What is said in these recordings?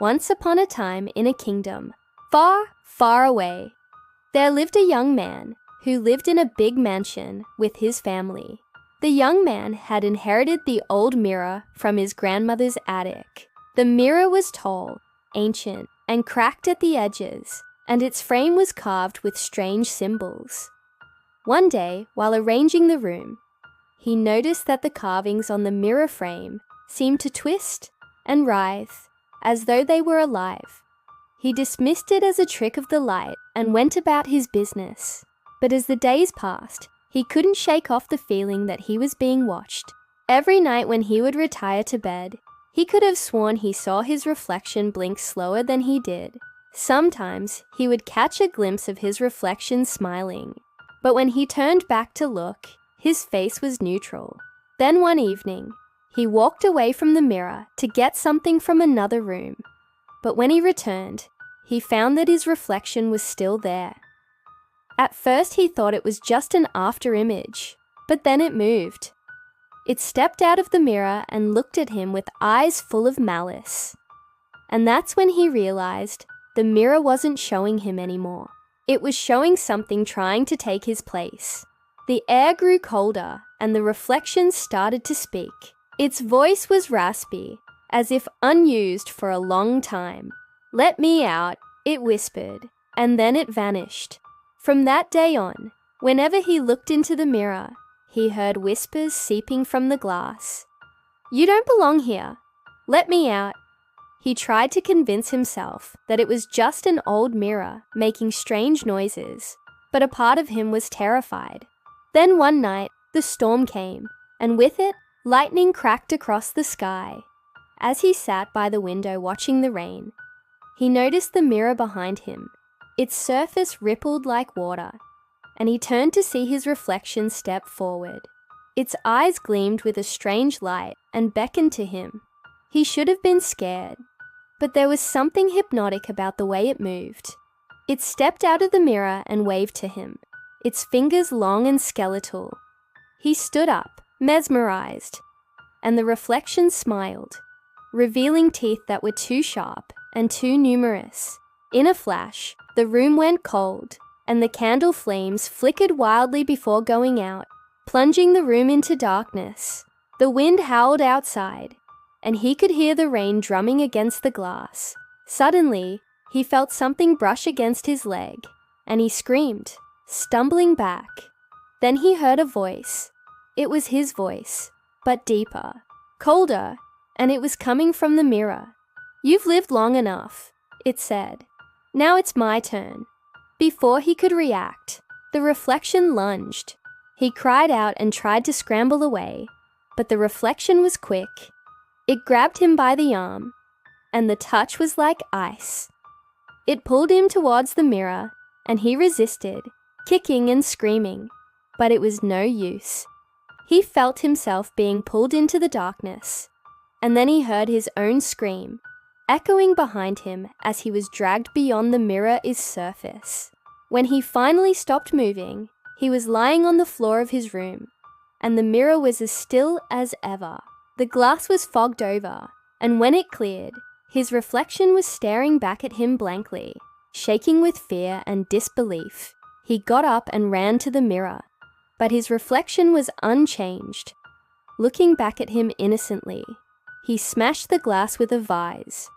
Once upon a time in a kingdom, far, far away, there lived a young man who lived in a big mansion with his family. The young man had inherited the old mirror from his grandmother's attic. The mirror was tall, ancient, and cracked at the edges, and its frame was carved with strange symbols. One day, while arranging the room, he noticed that the carvings on the mirror frame seemed to twist and writhe as though they were alive. He dismissed it as a trick of the light and went about his business. But as the days passed, he couldn't shake off the feeling that he was being watched. Every night when he would retire to bed, he could have sworn he saw his reflection blink slower than he did. Sometimes he would catch a glimpse of his reflection smiling, but when he turned back to look, his face was neutral. Then one evening, he walked away from the mirror to get something from another room. But when he returned, he found that his reflection was still there. At first he thought it was just an after image, but then it moved. It stepped out of the mirror and looked at him with eyes full of malice. And that's when he realized the mirror wasn't showing him anymore. It was showing something trying to take his place. The air grew colder and the reflection started to speak. Its voice was raspy, as if unused for a long time. "Let me out," it whispered, and then it vanished. From that day on, whenever he looked into the mirror, he heard whispers seeping from the glass. "You don't belong here. Let me out." He tried to convince himself that it was just an old mirror making strange noises, but a part of him was terrified. Then one night, the storm came, and with it, lightning cracked across the sky. As he sat by the window watching the rain, he noticed the mirror behind him. Its surface rippled like water, and he turned to see his reflection step forward. Its eyes gleamed with a strange light and beckoned to him. He should have been scared, but there was something hypnotic about the way it moved. It stepped out of the mirror and waved to him, its fingers long and skeletal. He stood up, mesmerized, and the reflection smiled, revealing teeth that were too sharp and too numerous. In a flash, the room went cold, and the candle flames flickered wildly before going out, plunging the room into darkness. The wind howled outside, and he could hear the rain drumming against the glass. Suddenly, he felt something brush against his leg, and he screamed, stumbling back. Then he heard a voice. It was his voice, but deeper, colder, and it was coming from the mirror. "You've lived long enough," it said. "Now it's my turn." Before he could react, the reflection lunged. He cried out and tried to scramble away, but the reflection was quick. It grabbed him by the arm, and the touch was like ice. It pulled him towards the mirror, and he resisted, kicking and screaming, but it was no use. He felt himself being pulled into the darkness, and then he heard his own scream, echoing behind him as he was dragged beyond the mirror's surface. When he finally stopped moving, he was lying on the floor of his room, and the mirror was as still as ever. The glass was fogged over, and when it cleared, his reflection was staring back at him blankly. Shaking with fear and disbelief, he got up and ran to the mirror, but his reflection was unchanged, looking back at him innocently. He smashed the glass with a vise,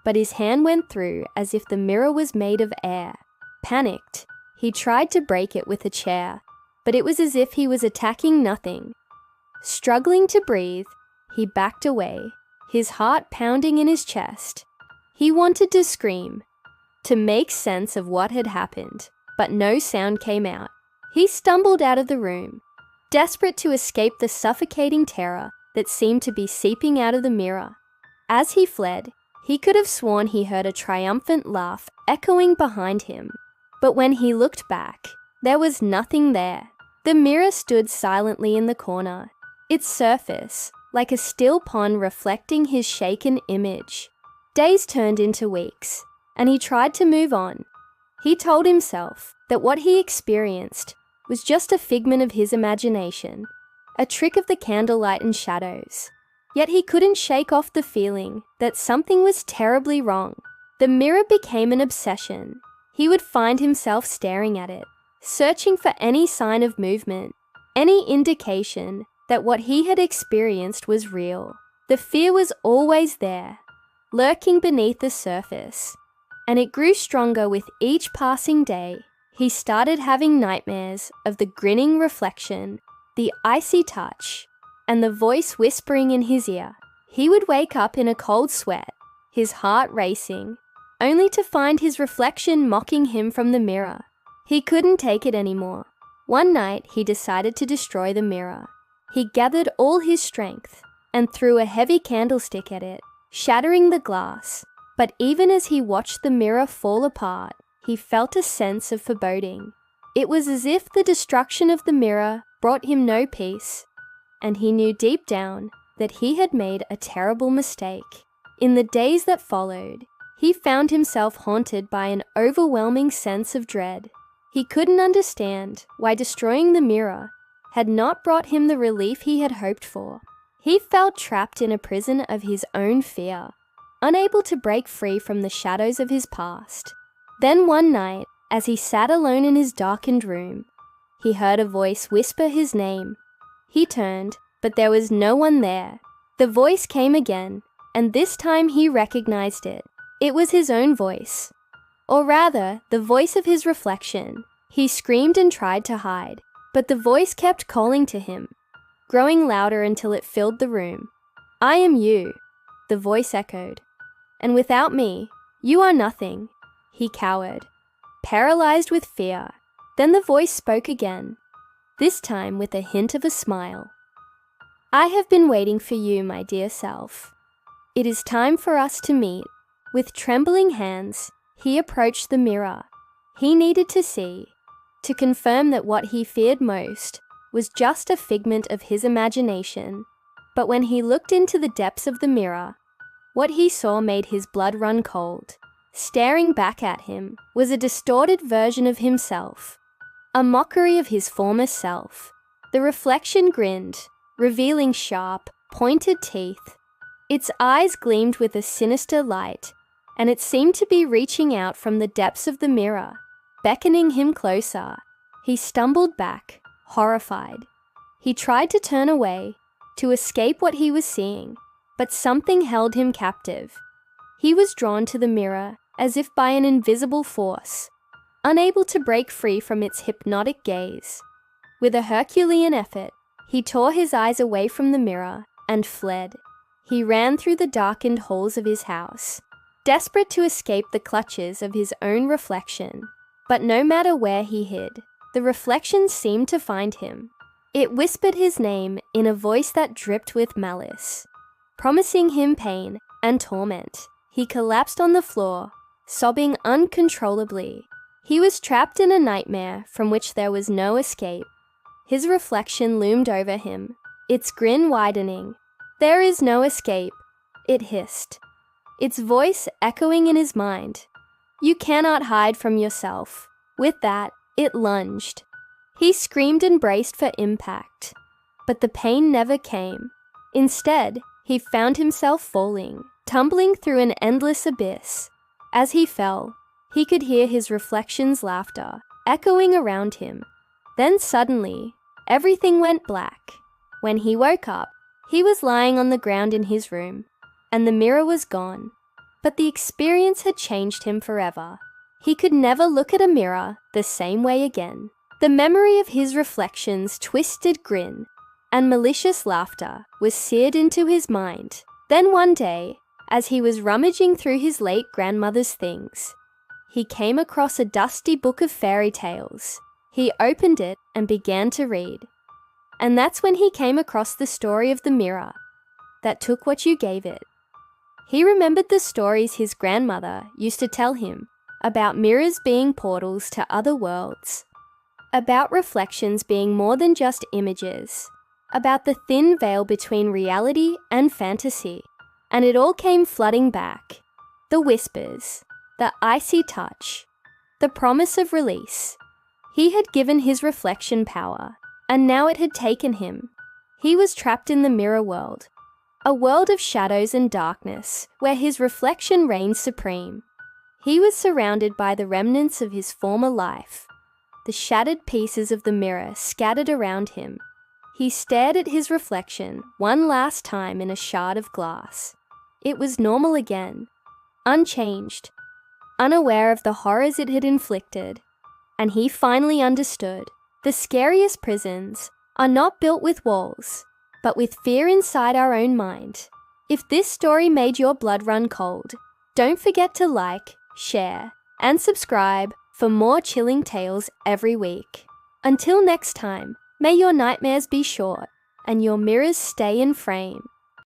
but his hand went through as if the mirror was made of air. Panicked, he tried to break it with a chair, but it was as if he was attacking nothing. Struggling to breathe, he backed away, his heart pounding in his chest. He wanted to scream, to make sense of what had happened, but no sound came out. He stumbled out of the room, desperate to escape the suffocating terror that seemed to be seeping out of the mirror. As he fled, he could have sworn he heard a triumphant laugh echoing behind him. But when he looked back, there was nothing there. The mirror stood silently in the corner, its surface like a still pond reflecting his shaken image. Days turned into weeks, and he tried to move on. He told himself that what he experienced was just a figment of his imagination, a trick of the candlelight and shadows. Yet he couldn't shake off the feeling that something was terribly wrong. The mirror became an obsession. He would find himself staring at it, searching for any sign of movement, any indication that what he had experienced was real. The fear was always there, lurking beneath the surface, and it grew stronger with each passing day. He started having nightmares of the grinning reflection, the icy touch, and the voice whispering in his ear. He would wake up in a cold sweat, his heart racing, only to find his reflection mocking him from the mirror. He couldn't take it anymore. One night, he decided to destroy the mirror. He gathered all his strength and threw a heavy candlestick at it, shattering the glass. But even as he watched the mirror fall apart, he felt a sense of foreboding. It was as if the destruction of the mirror brought him no peace, and he knew deep down that he had made a terrible mistake. In the days that followed, he found himself haunted by an overwhelming sense of dread. He couldn't understand why destroying the mirror had not brought him the relief he had hoped for. He felt trapped in a prison of his own fear, unable to break free from the shadows of his past. Then one night, as he sat alone in his darkened room, he heard a voice whisper his name. He turned, but there was no one there. The voice came again, and this time he recognized it. It was his own voice, or rather, the voice of his reflection. He screamed and tried to hide, but the voice kept calling to him, growing louder until it filled the room. "I am you," the voice echoed, "and without me, you are nothing." He cowered, paralyzed with fear. Then the voice spoke again, this time with a hint of a smile. "I have been waiting for you, my dear self. It is time for us to meet." With trembling hands, he approached the mirror. He needed to see, to confirm that what he feared most was just a figment of his imagination. But when he looked into the depths of the mirror, what he saw made his blood run cold. Staring back at him was a distorted version of himself, a mockery of his former self. The reflection grinned, revealing sharp, pointed teeth. Its eyes gleamed with a sinister light, and it seemed to be reaching out from the depths of the mirror, beckoning him closer. He stumbled back, horrified. He tried to turn away, to escape what he was seeing, but something held him captive. He was drawn to the mirror as if by an invisible force, unable to break free from its hypnotic gaze. With a Herculean effort, he tore his eyes away from the mirror and fled. He ran through the darkened halls of his house, desperate to escape the clutches of his own reflection. But no matter where he hid, the reflection seemed to find him. It whispered his name in a voice that dripped with malice, promising him pain and torment. He collapsed on the floor, sobbing uncontrollably. He was trapped in a nightmare from which there was no escape. His reflection loomed over him, its grin widening. "There is no escape," it hissed, its voice echoing in his mind. "You cannot hide from yourself." With that, it lunged. He screamed and braced for impact, but the pain never came. Instead, he found himself falling, tumbling through an endless abyss. As he fell, he could hear his reflection's laughter echoing around him. Then suddenly, everything went black. When he woke up, he was lying on the ground in his room, and the mirror was gone. But the experience had changed him forever. He could never look at a mirror the same way again. The memory of his reflection's twisted grin and malicious laughter was seared into his mind. Then one day, as he was rummaging through his late grandmother's things, he came across a dusty book of fairy tales. He opened it and began to read. And that's when he came across the story of the mirror that took what you gave it. He remembered the stories his grandmother used to tell him about mirrors being portals to other worlds, about reflections being more than just images, about the thin veil between reality and fantasy. And it all came flooding back. The whispers, the icy touch, the promise of release. He had given his reflection power, and now it had taken him. He was trapped in the mirror world, a world of shadows and darkness where his reflection reigned supreme. He was surrounded by the remnants of his former life, the shattered pieces of the mirror scattered around him. He stared at his reflection one last time in a shard of glass. It was normal again, unchanged, unaware of the horrors it had inflicted. And he finally understood. The scariest prisons are not built with walls, but with fear inside our own mind. If this story made your blood run cold, don't forget to like, share, and subscribe for more chilling tales every week. Until next time, may your nightmares be short and your mirrors stay in frame.